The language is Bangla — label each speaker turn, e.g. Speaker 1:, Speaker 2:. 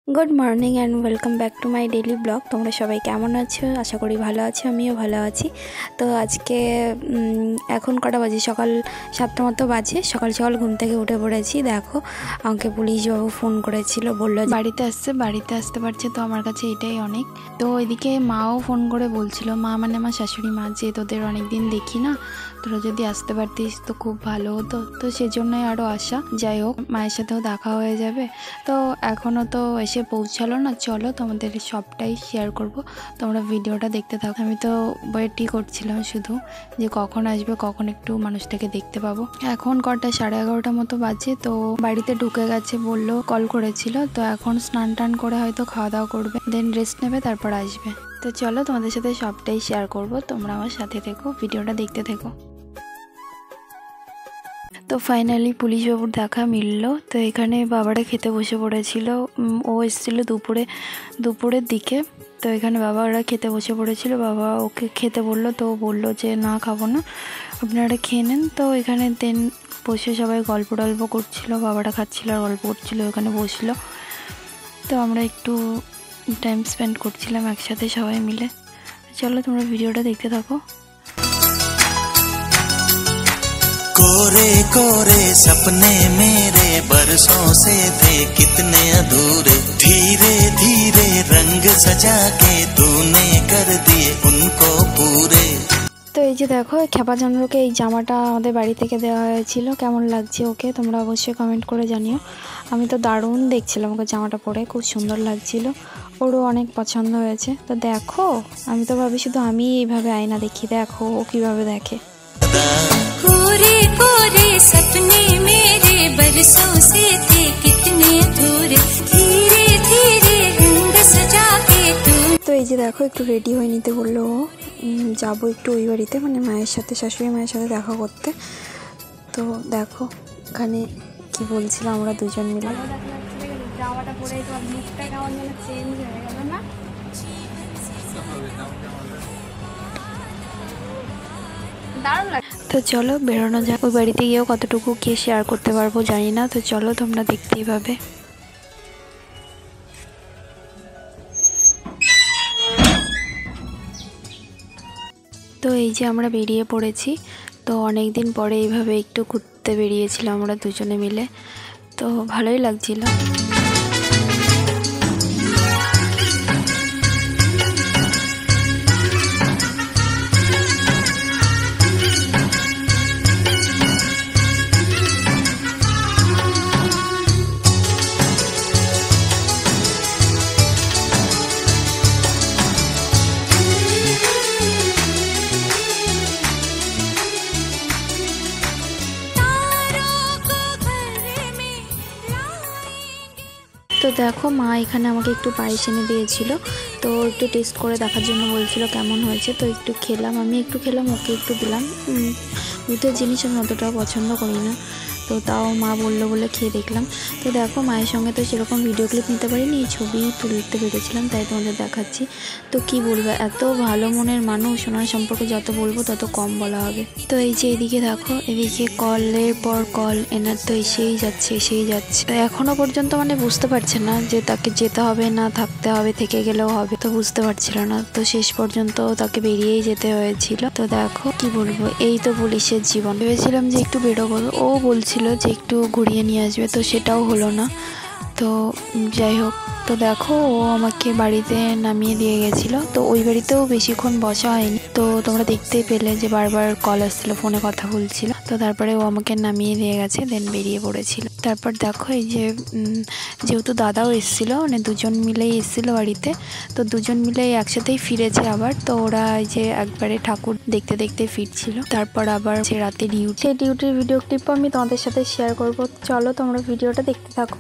Speaker 1: Good morning and welcome back to my daily blog. तुम्हारा सबाई केमन आछो? आशा करी भालो आछो, आमिओ भालो आछि। तो आज के एखन कटा बाजे सकाल 7टा मतो बाजे। सकाल सकाल घुम थेके उठे पड़ेछि। देखो आमाके पुलिश बाबू फोन करेछिलो, बोललो बाड़ीते आसते पारछे, तो आमार काछे एटाई अनेक। तो एदिके माओ फोन करे बोलछिलो, मा माने आमार शाশুড়ি मा, जे तोदेर अनेक दिन देखी ना, তোরা যদি আসতে পারতিস তো খুব ভালো হতো। তো সেজন্যই আরও আসা। যাই হোক, মায়ের সাথেও দেখা হয়ে যাবে। তো এখনও তো এসে পৌঁছালো না, চলো তোমাদের সবটাই শেয়ার করব, তোমরা ভিডিওটা দেখতে থাকো। আমি তো ওয়েটই করছিলাম শুধু যে কখন আসবে, কখন একটু মানুষটাকে দেখতে পাবো। এখন কটা 11:30 মতো বাজে। তো বাড়িতে ঢুকে গেছে, বললো কল করেছিল। তো এখন স্নান টান করে হয়তো খাওয়া দাওয়া করবে, দেন রেস্ট নেবে, তারপর আসবে। তো চলো তোমাদের সাথে সবটাই শেয়ার করব, তোমরা আমার সাথে থেকো, ভিডিওটা দেখতে থেকো। তো ফাইনালি পুলিশ বাবুর দেখা মিললো। তো এখানে বাবারা খেতে বসে পড়েছিল। ও এসেছিলো দুপুরের দিকে। তো এখানে বাবারা খেতে বসে পড়েছিল। বাবা ওকে খেতে বললো, তো বললো যে না খাবো না, আপনারা খেয়ে নেন। তো এখানে দেন বসে সবাই গল্প টল্প করছিল, বাবারা খাচ্ছিল আর গল্প করছিল, ওখানে বসলো। তো আমরা একটু টাইম স্পেন্ড করছিলাম একসাথে সবাই মিলে। চলো তোমরা ভিডিওটা দেখতে থাকো।
Speaker 2: कोरे कोरे सपने मेरे बरसों से थे कितने अधूरे, धीरे धीरे रंग सजा के तूने कर दिए उनको पूरे।
Speaker 1: তো এই যে দেখো, খেপা চন্দ্রকে এই জামাটা আমাদের বাড়ি থেকে দেওয়া হয়েছিল। কেমন লাগছে ওকে তোমরা অবশ্যই কমেন্ট করে জানিও। আমি তো দারুণ দেখছিলাম ওকে জামাটা পরে, খুব সুন্দর লাগছিল, ওরও অনেক পছন্দ হয়েছে। তো দেখো, আমি তো ভাবি শুধু আমি এইভাবে আয়না দেখি, দেখো ও কীভাবে দেখে।
Speaker 3: कोरे कोरे सपने मेरे बरसों से थे कितने अधूरे, धीरे धीरे रंग सजा के तू।
Speaker 1: তো এই যে দেখো, একটু রেডি হয়ে নিতে বললো ও, যাবো একটু ওই বাড়িতে, মানে মায়ের সাথে, শাশুড়ি মায়ের সাথে দেখা করতে। তো দেখো এখানে কি বলছিলাম আমরা দুজন মিলে। জামাটা পরে তোমার মুখটা কেমন যেন চেঞ্জ হয়ে গেল না? তো চলো বেরোনো যাক। ওই বাড়িতে গিয়েও কতটুকু কি শেয়ার করতে পারবো জানি না। তো চলো তোমরা দেখতেই পাবে। তো এই যে আমরা বেরিয়ে পড়েছি। তো অনেক দিন পরে এইভাবে একটু ঘুরতে বেরিয়েছিলাম আমরা দুজনে মিলে, তো ভালোই লাগছিল। তো দেখো মা এখানে আমাকে একটু পায়েস এনে দিয়েছিল। তো একটু টেস্ট করে দেখার জন্য বলছিল কেমন হয়েছে। তো একটু খেলাম, আমি একটু খেলাম, ওকে একটু দিলাম। দুধের জিনিস আমি অতটাও পছন্দ করি না, তো তাও মা বললো বলে খেয়ে দেখলাম। তো দেখো মায়ের সঙ্গে তো সেরকম ভিডিও ক্লিপ নিতে পারিনি, এই ছবি তুলতে পেরেছিলাম, তাই তোমাদের দেখাচ্ছি। তো কি বলবো, এত ভালো মনের মানুষ, ওনার সম্পর্কে যত বলবো তত কম বলা হবে। তো এই যে এদিকে দেখো, এদিকে কলের পর কল, এনার তো এসেই যাচ্ছে। এখনো পর্যন্ত মানে বুঝতে পারছে না যে তাকে যেতে হবে না থাকতে হবে, থেকে গেলেও হবে, তো বুঝতে পারছিল না। তো শেষ পর্যন্ত তাকে বেরিয়েই যেতে হয়েছিল। তো দেখো কি বলবো, এই তো পুলিশের জীবন। ভেবেছিলাম যে একটু বেরোবো, ও বলছিল যে একটু ঘুরিয়ে নিয়ে আসবে, তো সেটাও হলো না। তো যাই হোক, তো দেখো ও আমাকে বাড়িতে নামিয়ে দিয়ে গেছিলো। তো ওই বাড়িতেও বেশিক্ষণ বসা হয়নি, তো তোমরা দেখতেই পেলে যে বারবার কল আসছিলো, ফোনে কথা বলছিল। তো তারপরে ও আমাকে নামিয়ে দিয়ে গেছে, দেন বেরিয়ে পড়েছিল। তারপর দেখো এই যে যেহেতু দাদাও এসেছিলো, মানে দুজন মিলেই এসেছিলো বাড়িতে, তো দুজন মিলেই একসাথেই ফিরেছে আবার। তো ওরা এই যে একবারে ঠাকুর দেখতে দেখতে ফিরছিল। তারপর আবার যে রাতে ডিউটির ভিডিও ক্লিপও আমি তোমাদের সাথে শেয়ার করবো। চলো তোমরা ভিডিওটা দেখতে থাকো।